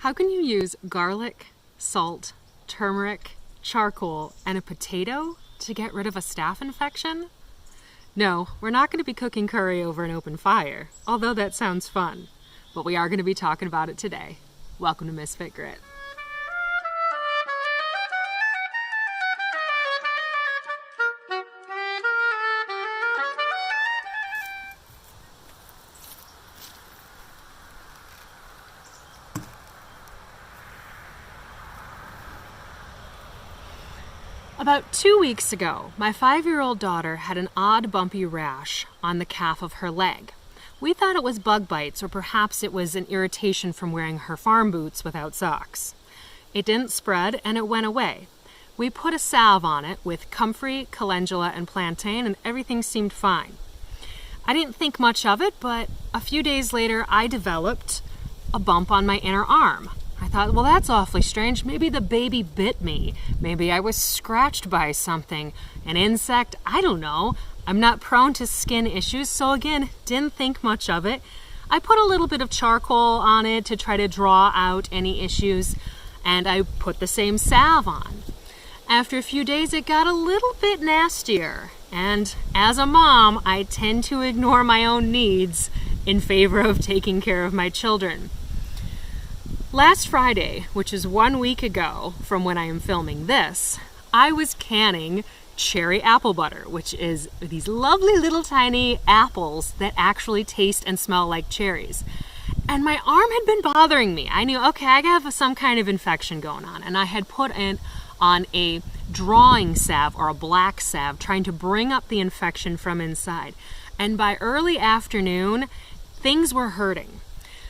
How can you use garlic, salt, turmeric, charcoal, and a potato to get rid of a staph infection? No, we're not going to be cooking curry over an open fire, although that sounds fun. But we are going to be talking about it today. Welcome to Misfit Grit. About 2 weeks ago, my 5-year-old daughter had an odd bumpy rash on the calf of her leg. We thought it was bug bites, or perhaps it was an irritation from wearing her farm boots without socks. It didn't spread and it went away. We put a salve on it with comfrey, calendula, and plantain, and everything seemed fine. I didn't think much of it, but a few days later I developed a bump on my inner arm. I thought, well, that's awfully strange. Maybe the baby bit me. Maybe I was scratched by something, an insect. I don't know. I'm not prone to skin issues, so again, didn't think much of it. I put a little bit of charcoal on it to try to draw out any issues, and I put the same salve on. After a few days, it got a little bit nastier, and as a mom, I tend to ignore my own needs in favor of taking care of my children. Last Friday, which is 1 week ago from when I am filming this, I was canning cherry apple butter, which is these lovely little tiny apples that actually taste and smell like cherries. And my arm had been bothering me. I knew, okay, I have some kind of infection going on. And I had put on a drawing salve or a black salve, trying to bring up the infection from inside. And by early afternoon, things were hurting.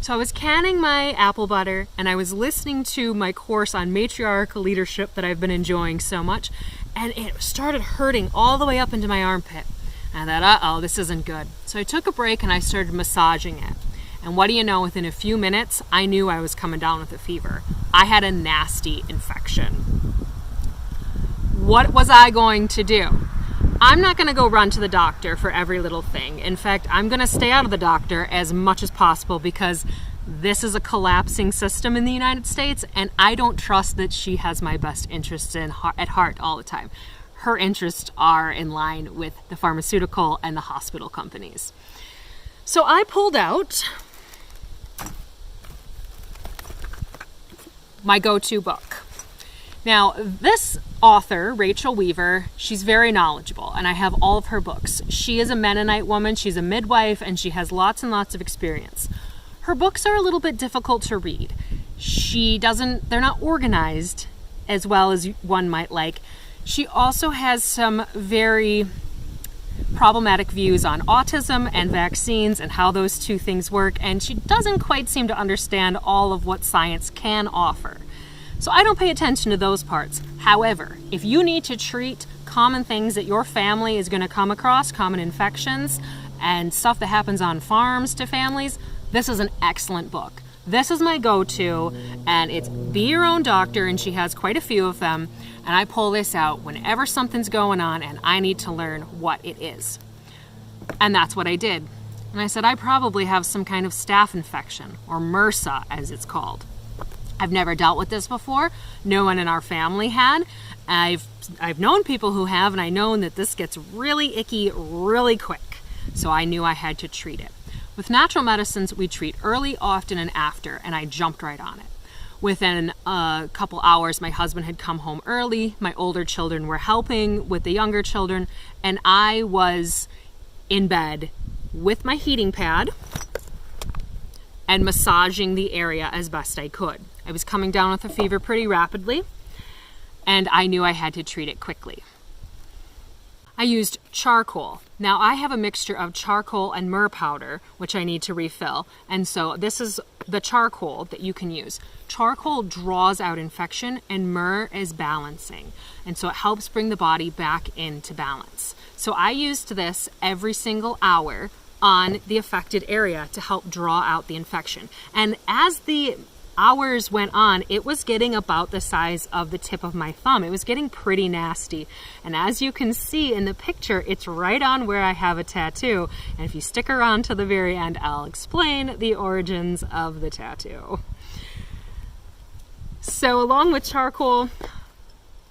So I was canning my apple butter and I was listening to my course on matriarchal leadership that I've been enjoying so much, and it started hurting all the way up into my armpit. And I thought, uh-oh, this isn't good. So I took a break and I started massaging it. And what do you know, within a few minutes, I knew I was coming down with a fever. I had a nasty infection. What was I going to do? I'm not going to go run to the doctor for every little thing. In fact, I'm going to stay out of the doctor as much as possible because this is a collapsing system in the United States, and I don't trust that she has my best interests at heart all the time. Her interests are in line with the pharmaceutical and the hospital companies. So I pulled out my go-to book. Now, this author, Rachel Weaver, she's very knowledgeable, and I have all of her books. She is a Mennonite woman, she's a midwife, and she has lots and lots of experience. Her books are a little bit difficult to read. They're not organized as well as one might like. She also has some very problematic views on autism and vaccines and how those two things work, and she doesn't quite seem to understand all of what science can offer. So I don't pay attention to those parts. However, if you need to treat common things that your family is going to come across, common infections, and stuff that happens on farms to families, this is an excellent book. This is my go-to, and it's Be Your Own Doctor, and she has quite a few of them, and I pull this out whenever something's going on and I need to learn what it is. And that's what I did. And I said, I probably have some kind of staph infection, or MRSA as it's called. I've never dealt with this before. No one in our family had. I've known people who have, and I know that this gets really icky really quick. So I knew I had to treat it. With natural medicines, we treat early, often, and after, and I jumped right on it. Within a couple hours, my husband had come home early. My older children were helping with the younger children, and I was in bed with my heating pad and massaging the area as best I could. I was coming down with a fever pretty rapidly, and I knew I had to treat it quickly. I used charcoal. Now I have a mixture of charcoal and myrrh powder, which I need to refill, and so this is the charcoal that you can use. Charcoal draws out infection, and myrrh is balancing, and so it helps bring the body back into balance. So I used this every single hour on the affected area to help draw out the infection. And as the hours went on, it was getting about the size of the tip of my thumb. It was getting pretty nasty. And as you can see in the picture, it's right on where I have a tattoo. And if you stick around to the very end, I'll explain the origins of the tattoo. So along with charcoal,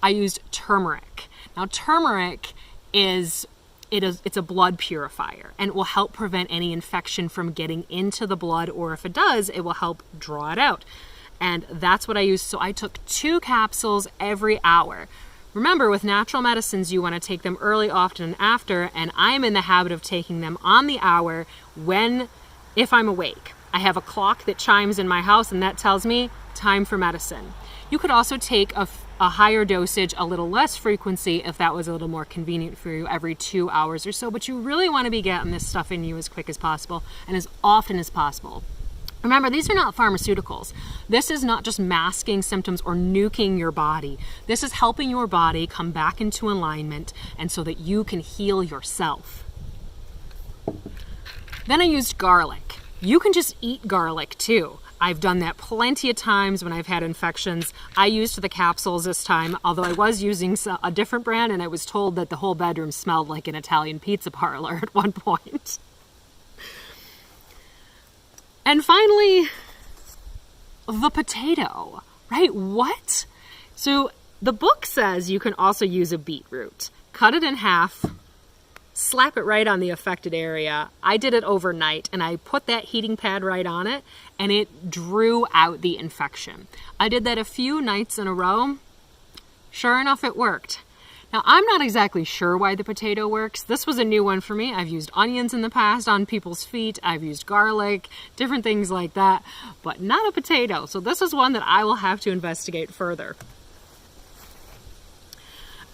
I used turmeric. Now turmeric it's a blood purifier, and it will help prevent any infection from getting into the blood, or if it does, it will help draw it out. And that's what I used. So I took 2 capsules every hour. Remember, with natural medicines, you want to take them early, often, and after, and I'm in the habit of taking them on the hour if I'm awake. I have a clock that chimes in my house, and that tells me time for medicine. You could also take a higher dosage, a little less frequency, if that was a little more convenient for you, every 2 hours or so, but you really want to be getting this stuff in you as quick as possible and as often as possible. Remember, these are not pharmaceuticals. This is not just masking symptoms or nuking your body. This is helping your body come back into alignment, and so that you can heal yourself. Then I used garlic. You can just eat garlic too. I've done that plenty of times when I've had infections. I used the capsules this time, although I was using a different brand, and I was told that the whole bedroom smelled like an Italian pizza parlor at one point. And finally, the potato, right? What? So the book says you can also use a beetroot. Cut it in half, slap it right on the affected area. I did it overnight, and I put that heating pad right on it, and it drew out the infection. I did that a few nights in a row. Sure enough, it worked. Now, I'm not exactly sure why the potato works. This was a new one for me. I've used onions in the past on people's feet. I've used garlic, different things like that, but not a potato. So this is one that I will have to investigate further.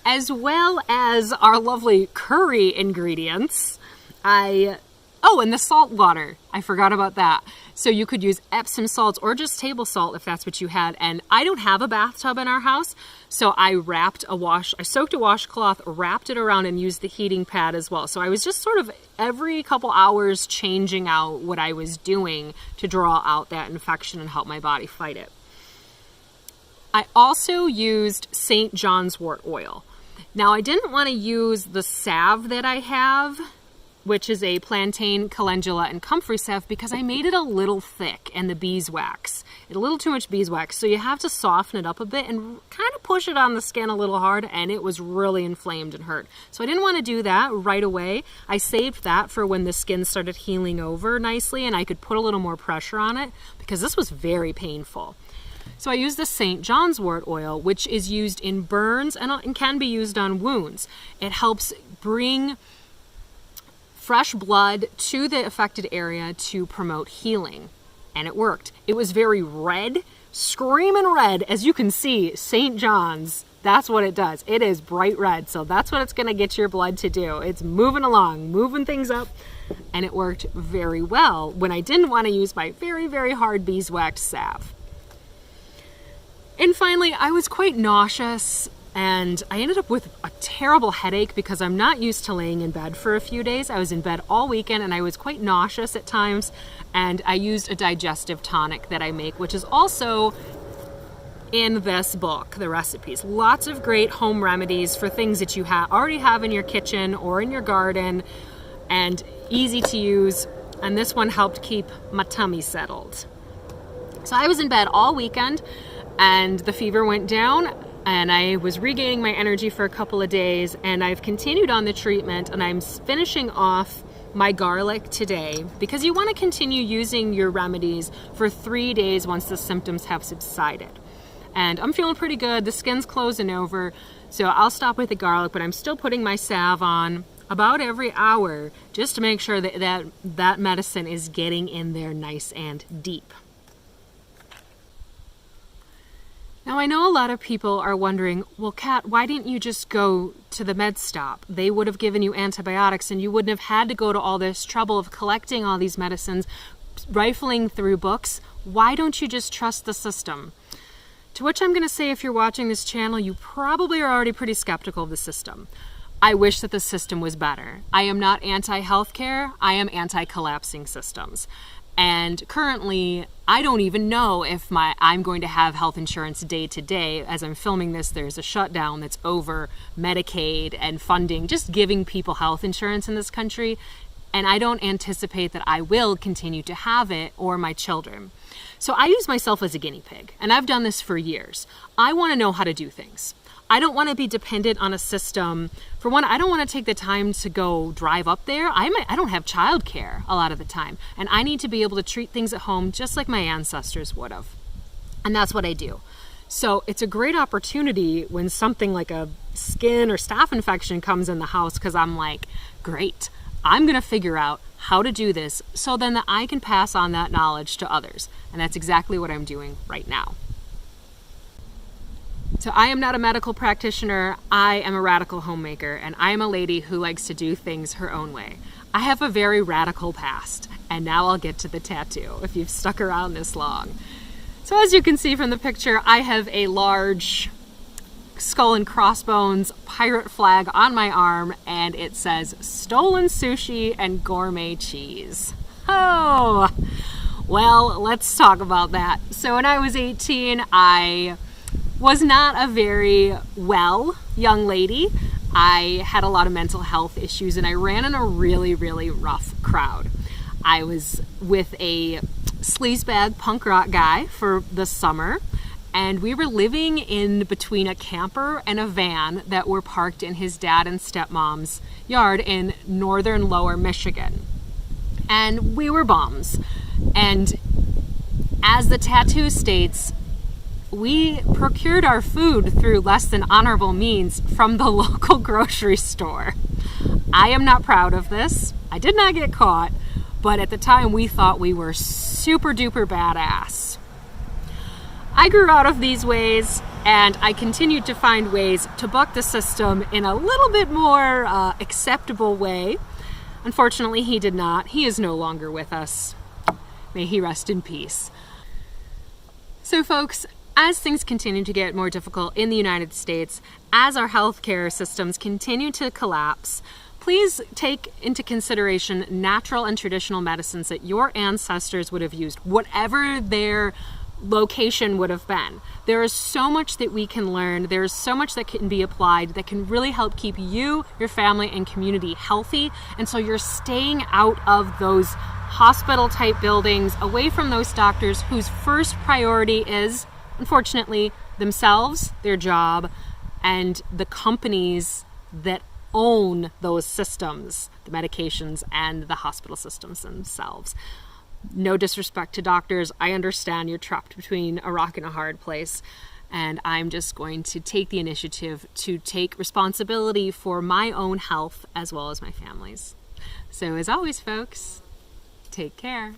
As well as our lovely curry ingredients, and the salt water. I forgot about that. So you could use Epsom salts or just table salt if that's what you had. And I don't have a bathtub in our house, so I soaked a washcloth, wrapped it around, and used the heating pad as well. So I was just sort of every couple hours changing out what I was doing to draw out that infection and help my body fight it. I also used St. John's wort oil. Now, I didn't want to use the salve that I have, which is a plantain, calendula, and comfrey salve, because I made it a little thick, and the beeswax. A little too much beeswax, so you have to soften it up a bit and kind of push it on the skin a little hard, and it was really inflamed and hurt. So I didn't want to do that right away. I saved that for when the skin started healing over nicely, and I could put a little more pressure on it, because this was very painful. So I used the St. John's wort oil, which is used in burns and can be used on wounds. It helps bring fresh blood to the affected area to promote healing. And it worked. It was very red, screaming red. As you can see, St. John's, that's what it does. It is bright red. So that's what it's going to get your blood to do. It's moving along, moving things up. And it worked very well when I didn't want to use my very, very hard beeswax salve. And finally, I was quite nauseous, and I ended up with a terrible headache because I'm not used to laying in bed for a few days. I was in bed all weekend, and I was quite nauseous at times, and I used a digestive tonic that I make, which is also in this book, the recipes. Lots of great home remedies for things that you already have in your kitchen or in your garden, and easy to use, and this one helped keep my tummy settled. So I was in bed all weekend, and the fever went down, and I was regaining my energy for a couple of days, and I've continued on the treatment, and I'm finishing off my garlic today, because you want to continue using your remedies for 3 days once the symptoms have subsided. And I'm feeling pretty good. The skin's closing over, so I'll stop with the garlic, but I'm still putting my salve on about every hour just to make sure that medicine is getting in there nice and deep. Now, I know a lot of people are wondering, well, Kat, why didn't you just go to the med stop? They would have given you antibiotics, and you wouldn't have had to go to all this trouble of collecting all these medicines, rifling through books. Why don't you just trust the system? To which I'm going to say, if you're watching this channel, you probably are already pretty skeptical of the system. I wish that the system was better. I am not anti-healthcare. I am anti-collapsing systems. And currently, I don't even know if I'm going to have health insurance day to day. As I'm filming this, there's a shutdown that's over Medicaid and funding, just giving people health insurance in this country. and I don't anticipate that I will continue to have it or my children. So I use myself as a guinea pig, and I've done this for years. I want to know how to do things. I don't want to be dependent on a system. For one, I don't want to take the time to go drive up there. I don't have childcare a lot of the time, and I need to be able to treat things at home just like my ancestors would have. And that's what I do. So it's a great opportunity when something like a skin or staph infection comes in the house, because I'm like, great, I'm going to figure out how to do this so then that I can pass on that knowledge to others. And that's exactly what I'm doing right now. So I am not a medical practitioner. I am a radical homemaker, and I am a lady who likes to do things her own way. I have a very radical past, and now I'll get to the tattoo if you've stuck around this long. So as you can see from the picture, I have a large skull and crossbones pirate flag on my arm, and it says stolen sushi and gourmet cheese. Oh, well, let's talk about that. So when I was 18, I was not a very well young lady. I had a lot of mental health issues, and I ran in a really, really rough crowd. I was with a sleazebag punk rock guy for the summer, and we were living in between a camper and a van that were parked in his dad and stepmom's yard in northern lower Michigan. And we were bums. And as the tattoo states, we procured our food through less than honorable means from the local grocery store. I am not proud of this. I did not get caught, but at the time we thought we were super duper badass. I grew out of these ways, and I continued to find ways to buck the system in a little bit more acceptable way. Unfortunately, he did not. He is no longer with us. May he rest in peace. So folks, as things continue to get more difficult in the United States, as our healthcare systems continue to collapse, please take into consideration natural and traditional medicines that your ancestors would have used, whatever their location would have been. There is so much that we can learn. There is so much that can be applied that can really help keep you, your family, and community healthy. And so you're staying out of those hospital type buildings, away from those doctors whose first priority is, unfortunately, themselves, their job, and the companies that own those systems, the medications and the hospital systems themselves. No disrespect to doctors. I understand you're trapped between a rock and a hard place, and I'm just going to take the initiative to take responsibility for my own health as well as my family's. So as always, folks, take care.